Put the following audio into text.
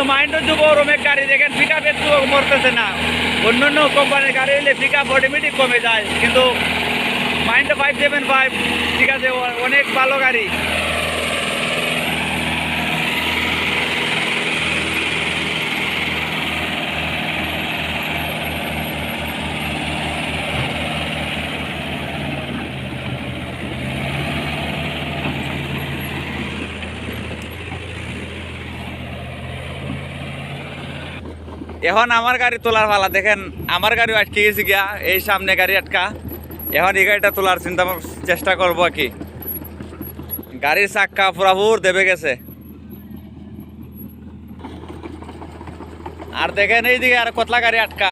কিন্তু মাইন্ডের যুব রোমের গাড়ি দেখেন পিক আপ একটু মরতেছে না। অন্যান্য কোম্পানির গাড়ি হলে পিক আপ অটোমেটিক কমে যায়, কিন্তু মাইন্ডে 575 ঠিক আছে, অনেক ভালো গাড়ি। এখন আমার গাড়ি তোলার পালা, দেখেন আমার গাড়িও আটকে গেছে গিয়া, এই সামনে গাড়ি আটকা। এখন এই গাড়িটা তোলার চেষ্টা করবো আর কি। গাড়ির চাক্কা পুরাপুর দেবে গেছে। আর দেখেন এইদিকে আর কতলা গাড়ি আটকা।